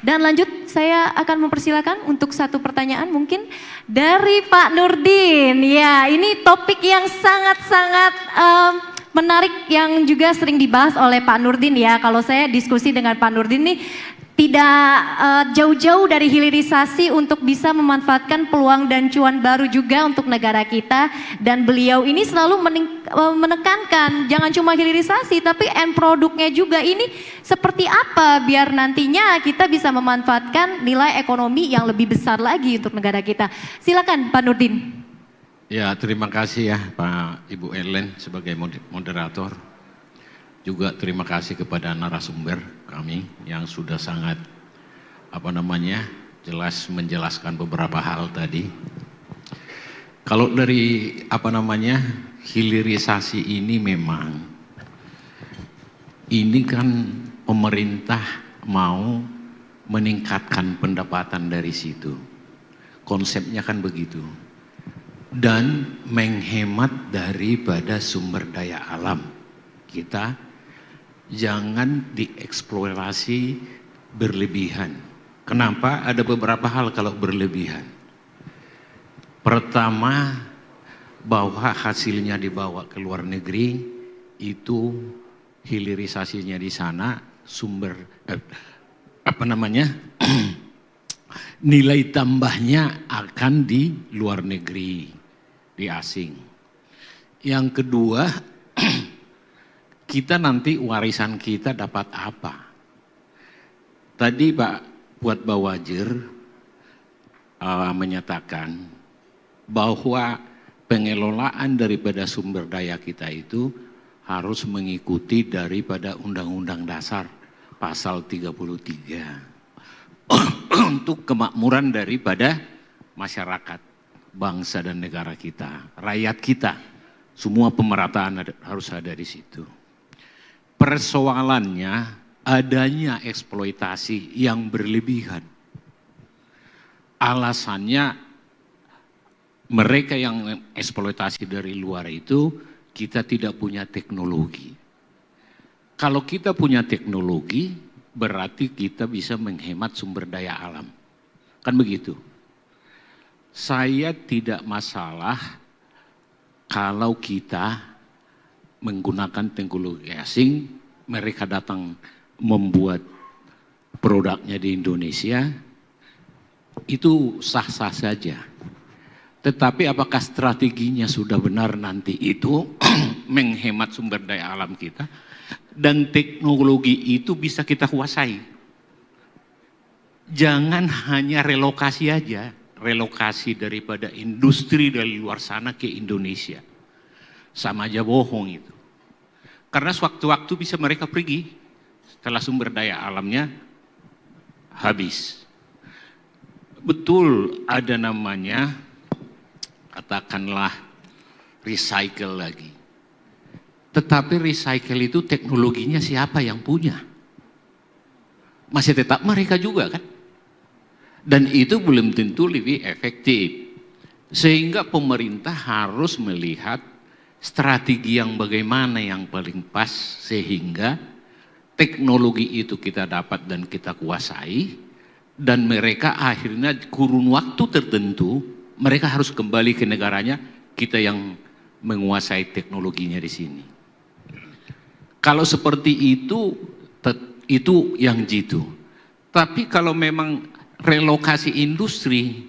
Dan lanjut, saya akan mempersilakan untuk satu pertanyaan mungkin dari Pak Nurdin. Ya, ini topik yang sangat-sangat menarik yang juga sering dibahas oleh Pak Nurdin ya. Kalau saya diskusi dengan Pak Nurdin nih tidak jauh-jauh dari hilirisasi untuk bisa memanfaatkan peluang dan cuan baru juga untuk negara kita. Dan beliau ini selalu menekankan jangan cuma hilirisasi tapi end produknya juga ini seperti apa biar nantinya kita bisa memanfaatkan nilai ekonomi yang lebih besar lagi untuk negara kita. Silakan Pak Nurdin. Ya, terima kasih ya Pak Ibu Ellen sebagai moderator. Juga terima kasih kepada narasumber kami yang sudah sangat jelas menjelaskan beberapa hal tadi. Kalau dari hilirisasi ini memang ini kan pemerintah mau meningkatkan pendapatan dari situ. Konsepnya kan begitu. Dan menghemat daripada sumber daya alam kita. Jangan dieksplorasi berlebihan. Kenapa? Ada beberapa hal kalau berlebihan. Pertama, bahwa hasilnya dibawa ke luar negeri, itu hilirisasinya di sana, nilai tambahnya akan di luar negeri, di asing. Yang kedua, kita nanti warisan kita dapat apa? Tadi Pak Buat Bawajir menyatakan bahwa pengelolaan daripada sumber daya kita itu harus mengikuti daripada Undang-Undang Dasar Pasal 33 untuk kemakmuran daripada masyarakat, bangsa dan negara kita, rakyat kita. Semua pemerataan harus ada di situ. Persoalannya adanya eksploitasi yang berlebihan. Alasannya mereka yang eksploitasi dari luar itu kita tidak punya teknologi. Kalau kita punya teknologi berarti kita bisa menghemat sumber daya alam. Kan begitu. Saya tidak masalah kalau kita menggunakan teknologi asing, mereka datang membuat produknya di Indonesia, itu sah-sah saja. Tetapi apakah strateginya sudah benar nanti itu menghemat sumber daya alam kita dan teknologi itu bisa kita kuasai. Jangan hanya relokasi aja, relokasi daripada industri dari luar sana ke Indonesia. Sama aja bohong itu. Karena sewaktu-waktu bisa mereka pergi setelah sumber daya alamnya habis. Betul ada namanya katakanlah recycle lagi. Tetapi recycle itu teknologinya siapa yang punya? Masih tetap mereka juga kan? Dan itu belum tentu lebih efektif. Sehingga pemerintah harus melihat strategi yang bagaimana yang paling pas sehingga teknologi itu kita dapat dan kita kuasai dan mereka akhirnya kurun waktu tertentu mereka harus kembali ke negaranya, kita yang menguasai teknologinya di sini. Kalau seperti itu yang jitu. Tapi kalau memang relokasi industri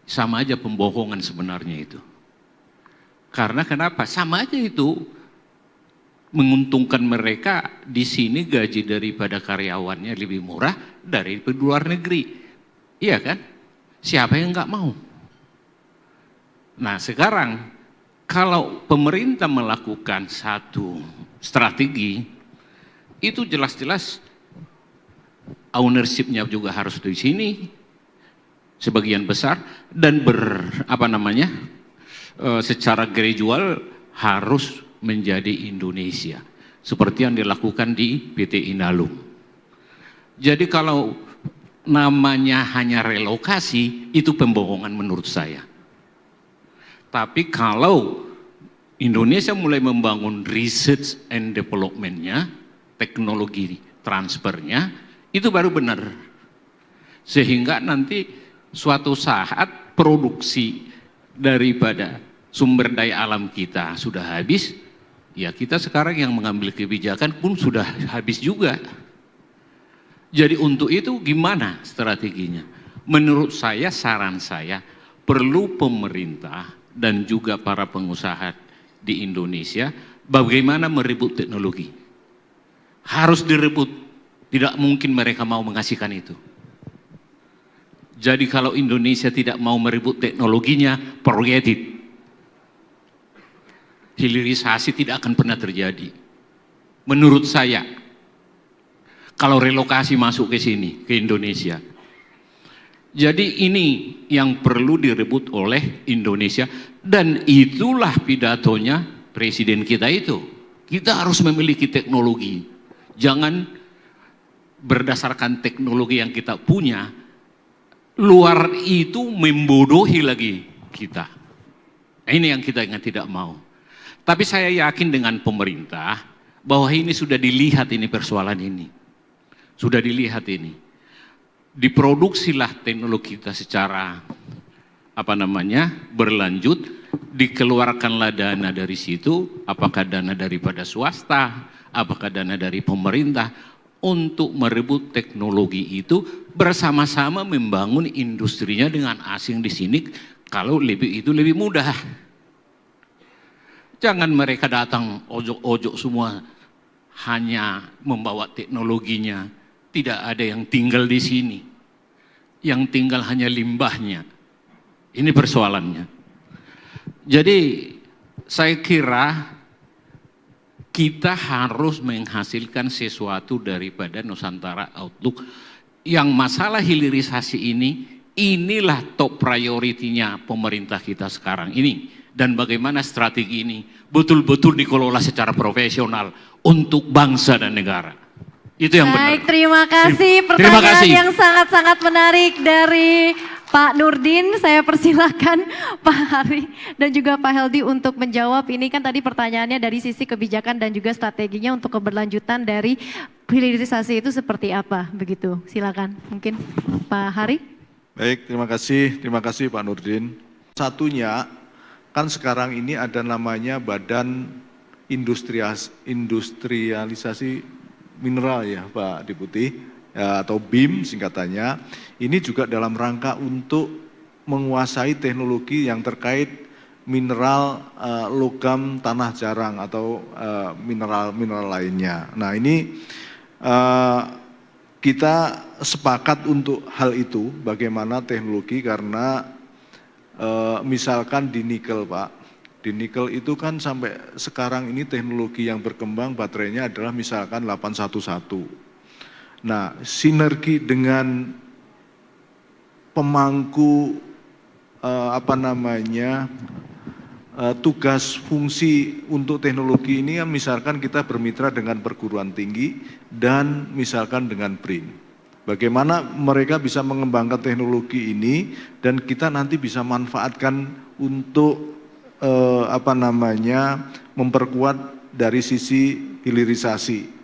sama aja pembohongan sebenarnya itu. Karena kenapa? Sama aja itu menguntungkan mereka di sini gaji daripada karyawannya lebih murah dari luar negeri. Iya kan? Siapa yang nggak mau? Nah sekarang kalau pemerintah melakukan satu strategi itu jelas-jelas ownership-nya juga harus di sini sebagian besar dan secara gradual harus menjadi Indonesia seperti yang dilakukan di PT Inalum. Jadi kalau namanya hanya relokasi itu pembohongan menurut saya. Tapi kalau Indonesia mulai membangun research and development-nya, teknologi transfernya, itu baru benar. Sehingga nanti suatu saat produksi daripada sumber daya alam kita sudah habis, ya kita sekarang yang mengambil kebijakan pun sudah habis juga. Jadi untuk itu gimana strateginya? Menurut saya, saran saya, perlu pemerintah dan juga para pengusaha di Indonesia bagaimana merebut teknologi. Harus direbut, tidak mungkin mereka mau mengasihkan itu. Jadi kalau Indonesia tidak mau merebut teknologinya, forget it. Hilirisasi tidak akan pernah terjadi. Menurut saya, kalau relokasi masuk ke sini, ke Indonesia. Jadi ini yang perlu direbut oleh Indonesia, dan itulah pidatonya Presiden kita itu. Kita harus memiliki teknologi. Jangan berdasarkan teknologi yang kita punya, luar itu membodohi lagi kita. Ini yang kita tidak mau. Tapi saya yakin dengan pemerintah bahwa ini sudah dilihat ini persoalan ini. Sudah dilihat ini. Diproduksilah teknologi kita secara berlanjut, dikeluarkanlah dana dari situ, apakah dana daripada swasta, apakah dana dari pemerintah, untuk merebut teknologi itu bersama-sama membangun industrinya dengan asing di sini. Kalau itu lebih mudah. Jangan mereka datang ojok-ojok semua hanya membawa teknologinya, tidak ada yang tinggal di sini. Yang tinggal hanya limbahnya. Ini persoalannya. Jadi saya kira kita harus menghasilkan sesuatu daripada Nusantara Outlook. Yang masalah hilirisasi ini, inilah top priority-nya pemerintah kita sekarang ini. Dan bagaimana strategi ini betul-betul dikelola secara profesional untuk bangsa dan negara. Itu yang benar. Baik, terima kasih. Terima Pertanyaan kasih. yang sangat-sangat menarik dari Pak Nurdin. Saya persilahkan Pak Hari dan juga Pak Heldy untuk menjawab. Ini kan tadi pertanyaannya dari sisi kebijakan dan juga strateginya untuk keberlanjutan dari hilirisasi itu seperti apa, begitu. Silakan, mungkin Pak Hari. Baik, terima kasih Pak Nurdin. Satunya, kan sekarang ini ada namanya Badan Industrialisasi Mineral ya Pak Deputi, ya, atau BIM singkatannya. Ini juga dalam rangka untuk menguasai teknologi yang terkait mineral logam tanah jarang atau mineral lainnya. Nah ini kita sepakat untuk hal itu, bagaimana teknologi, karena misalkan di nikel Pak, di nikel itu kan sampai sekarang ini teknologi yang berkembang baterainya adalah misalkan 811. Nah, sinergi dengan pemangku tugas fungsi untuk teknologi ini kan, misalkan kita bermitra dengan perguruan tinggi dan misalkan dengan BRIN. Bagaimana mereka bisa mengembangkan teknologi ini dan kita nanti bisa manfaatkan untuk memperkuat dari sisi hilirisasi.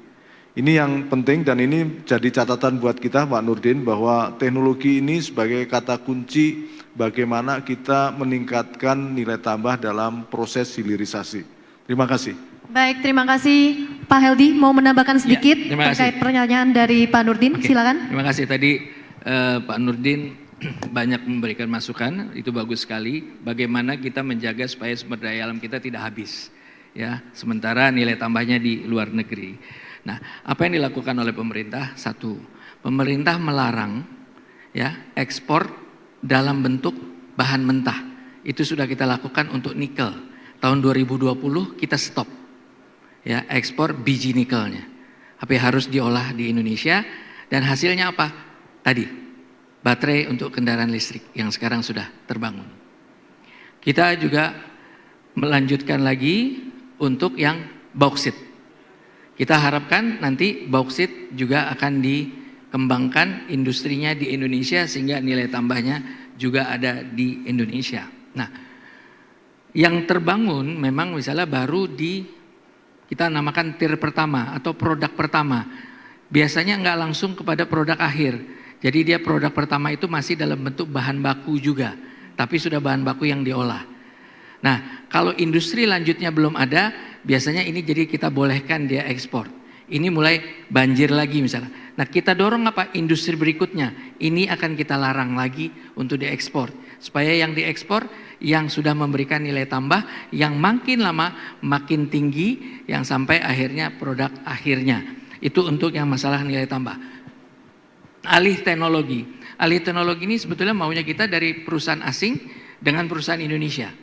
Ini yang penting dan ini jadi catatan buat kita Pak Nurdin, bahwa teknologi ini sebagai kata kunci bagaimana kita meningkatkan nilai tambah dalam proses hilirisasi. Terima kasih. Baik, terima kasih Pak Heldy. Mau menambahkan sedikit terkait pertanyaan dari Pak Nurdin, silakan. Terima kasih tadi Pak Nurdin banyak memberikan masukan, itu bagus sekali. Bagaimana kita menjaga supaya sumber daya alam kita tidak habis, ya. Sementara nilai tambahnya di luar negeri. Nah, apa yang dilakukan oleh pemerintah? Satu, pemerintah melarang, ya, ekspor dalam bentuk bahan mentah. Itu sudah kita lakukan untuk nikel. Tahun 2020 kita stop, ya, ekspor biji nikelnya. Tapi harus diolah di Indonesia dan hasilnya apa? Tadi baterai untuk kendaraan listrik yang sekarang sudah terbangun. Kita juga melanjutkan lagi untuk yang bauksit. Kita harapkan nanti bauksit juga akan dikembangkan industrinya di Indonesia sehingga nilai tambahnya juga ada di Indonesia. Nah, yang terbangun memang misalnya baru kita namakan tier pertama atau produk pertama. Biasanya nggak langsung kepada produk akhir. Jadi dia produk pertama itu masih dalam bentuk bahan baku juga, tapi sudah bahan baku yang diolah. Nah, kalau industri lanjutnya belum ada, biasanya ini jadi kita bolehkan dia ekspor. Ini mulai banjir lagi misalnya. Nah, kita dorong apa? Industri berikutnya. Ini akan kita larang lagi untuk diekspor. Supaya yang diekspor yang sudah memberikan nilai tambah yang makin lama makin tinggi, yang sampai akhirnya produk akhirnya. Itu untuk yang masalah nilai tambah. Alih teknologi. Alih teknologi ini sebetulnya maunya kita dari perusahaan asing dengan perusahaan Indonesia.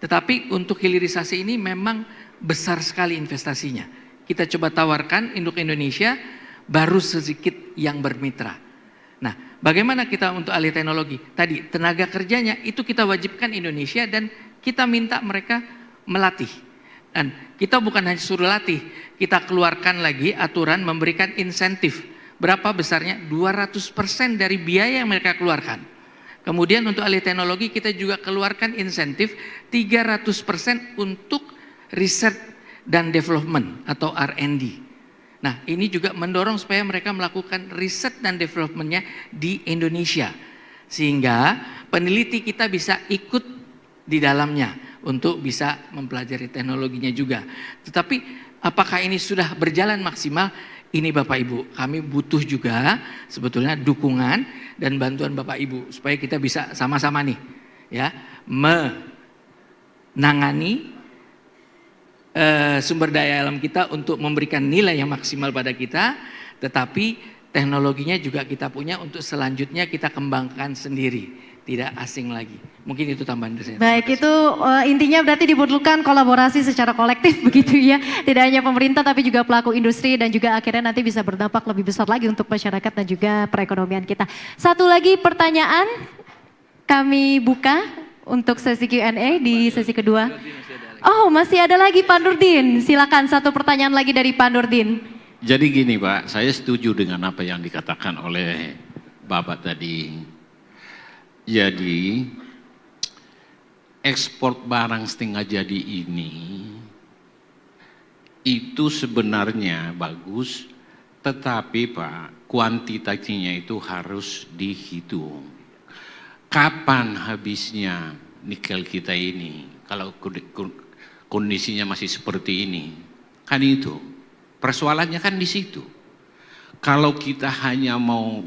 Tetapi untuk hilirisasi ini memang besar sekali investasinya. Kita coba tawarkan untuk Indonesia, baru sedikit yang bermitra. Nah, bagaimana kita untuk alih teknologi? Tadi tenaga kerjanya itu kita wajibkan Indonesia dan kita minta mereka melatih. Dan kita bukan hanya suruh latih, kita keluarkan lagi aturan memberikan insentif. Berapa besarnya? 200% dari biaya yang mereka keluarkan. Kemudian untuk alih teknologi kita juga keluarkan insentif 300% untuk riset dan development atau R&D. Nah, ini juga mendorong supaya mereka melakukan riset dan developmentnya di Indonesia. Sehingga peneliti kita bisa ikut di dalamnya untuk bisa mempelajari teknologinya juga. Tetapi apakah ini sudah berjalan maksimal? Ini Bapak Ibu, kami butuh juga sebetulnya dukungan dan bantuan Bapak Ibu supaya kita bisa sama-sama nih ya menangani sumber daya alam kita untuk memberikan nilai yang maksimal pada kita, tetapi teknologinya juga kita punya untuk selanjutnya kita kembangkan sendiri, tidak asing lagi. Mungkin itu tambahan dari saya. Baik, itu intinya berarti dibutuhkan kolaborasi secara kolektif begitu ya. Tidak hanya pemerintah tapi juga pelaku industri dan juga akhirnya nanti bisa berdampak lebih besar lagi untuk masyarakat dan juga perekonomian kita. Satu lagi pertanyaan kami buka untuk sesi Q&A di sesi kedua. Oh, masih ada lagi Pak Nurdin. Silakan satu pertanyaan lagi dari Pak Nurdin. Jadi gini Pak, saya setuju dengan apa yang dikatakan oleh Bapak tadi. Jadi ekspor barang setengah jadi ini itu sebenarnya bagus, tetapi Pak, kuantitatinya itu harus dihitung. Kapan habisnya nikel kita ini? Kalau kondisinya masih seperti ini, kan itu persoalannya kan di situ. Kalau kita hanya mau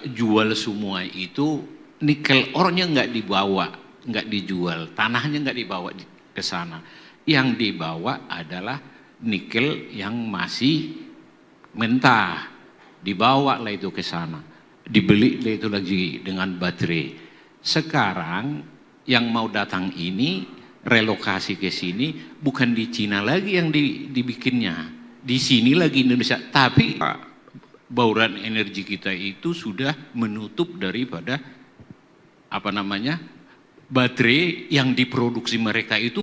jual semua itu, nikel ore-nya nggak dibawa, nggak dijual, tanahnya nggak dibawa ke sana. Yang dibawa adalah nikel yang masih mentah, dibawa lah itu ke sana, dibeli lah itu lagi dengan baterai. Sekarang yang mau datang ini relokasi ke sini bukan di Cina lagi yang dibikinnya, di sini lagi Indonesia. Tapi bauran energi kita itu sudah menutup daripada apa namanya baterai yang diproduksi mereka itu.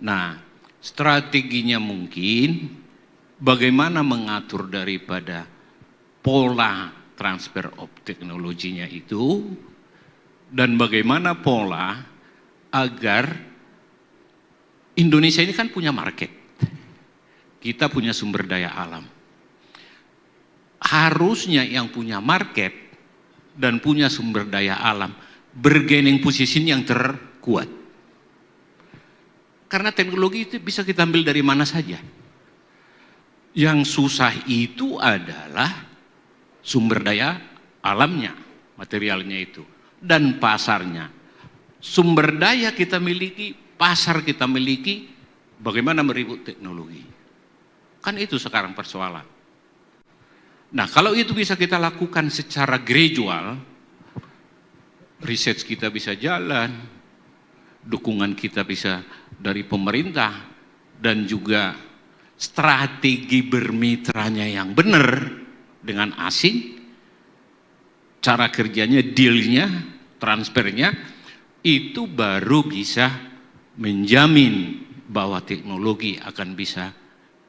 Nah, strateginya mungkin bagaimana mengatur daripada pola transfer of teknologinya itu, dan bagaimana pola agar Indonesia ini kan punya market, kita punya sumber daya alam. Harusnya yang punya market dan punya sumber daya alam bergaining position yang terkuat. Karena teknologi itu bisa kita ambil dari mana saja. Yang susah itu adalah sumber daya alamnya, materialnya itu, dan pasarnya. Sumber daya kita miliki, pasar kita miliki, bagaimana meribut teknologi. Kan itu sekarang persoalan. Nah, kalau itu bisa kita lakukan secara gradual, riset kita bisa jalan, dukungan kita bisa dari pemerintah, dan juga strategi bermitranya yang benar dengan asing, cara kerjanya, dealnya, transfernya, itu baru bisa menjamin bahwa teknologi akan bisa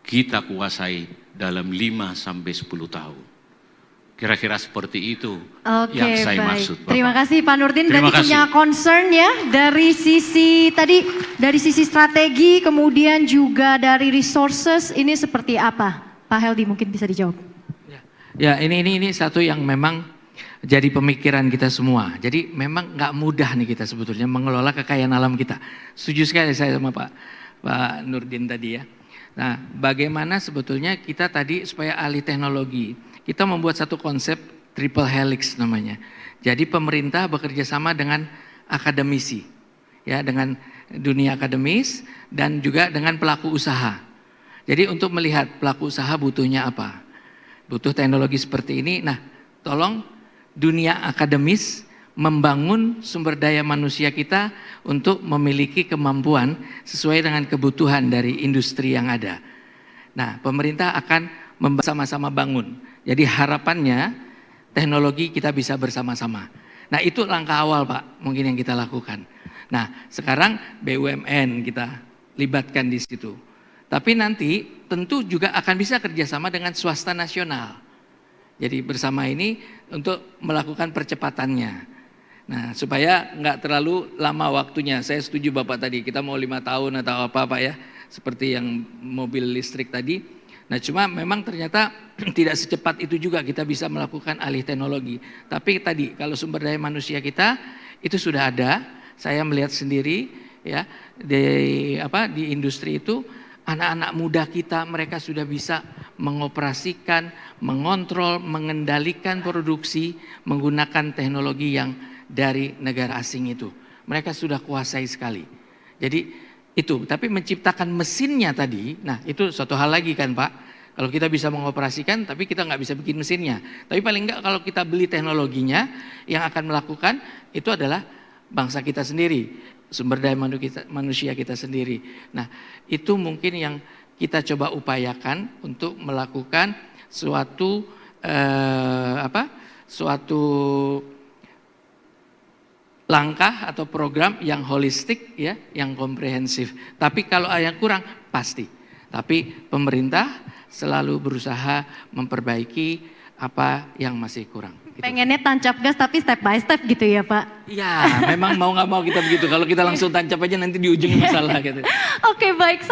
kita kuasai dalam 5-10 tahun. Kira-kira seperti itu yang saya maksud. Bapak. Terima kasih Pak Nurdin. Terima Berarti kasih. punya concern ya dari sisi tadi, dari sisi strategi, kemudian juga dari resources, ini seperti apa? Pak Heldi mungkin bisa dijawab. Ya. Ya, ini satu yang memang jadi pemikiran kita semua. Jadi memang nggak mudah nih kita sebetulnya mengelola kekayaan alam kita. Setuju sekali saya sama Pak Nurdin tadi ya. Nah, bagaimana sebetulnya kita tadi supaya ahli teknologi, kita membuat satu konsep triple helix namanya. Jadi pemerintah bekerja sama dengan akademisi, ya, dengan dunia akademis dan juga dengan pelaku usaha. Jadi untuk melihat pelaku usaha butuhnya apa, butuh teknologi seperti ini. Nah, tolong dunia akademis membangun sumber daya manusia kita untuk memiliki kemampuan sesuai dengan kebutuhan dari industri yang ada. Nah, pemerintah akan sama-sama bangun. Jadi harapannya teknologi kita bisa bersama-sama. Nah, itu langkah awal Pak, mungkin yang kita lakukan. Nah, sekarang BUMN kita libatkan di situ. Tapi nanti tentu juga akan bisa kerjasama dengan swasta nasional. Jadi bersama ini untuk melakukan percepatannya. Nah, supaya nggak terlalu lama waktunya. Saya setuju Bapak tadi, kita mau 5 tahun atau apa ya, seperti yang mobil listrik tadi. Nah, cuma memang ternyata tidak secepat itu juga kita bisa melakukan alih teknologi. Tapi tadi kalau sumber daya manusia kita itu sudah ada, saya melihat sendiri ya di industri itu anak-anak muda kita mereka sudah bisa mengoperasikan, mengontrol, mengendalikan produksi menggunakan teknologi yang dari negara asing itu. Mereka sudah kuasai sekali. Jadi itu, tapi menciptakan mesinnya tadi, nah itu suatu hal lagi kan Pak. Kalau kita bisa mengoperasikan, tapi kita nggak bisa bikin mesinnya. Tapi paling nggak kalau kita beli teknologinya, yang akan melakukan itu adalah bangsa kita sendiri. Sumber daya manusia kita sendiri. Nah, itu mungkin yang kita coba upayakan untuk melakukan suatu langkah atau program yang holistik ya, yang komprehensif. Tapi kalau ada yang kurang pasti. Tapi pemerintah selalu berusaha memperbaiki apa yang masih kurang. Gitu. Pengennya tancap gas tapi step by step gitu ya Pak? Iya, memang mau nggak mau kita begitu. Kalau kita langsung tancap aja nanti di ujung masalah gitu. Oke, baik.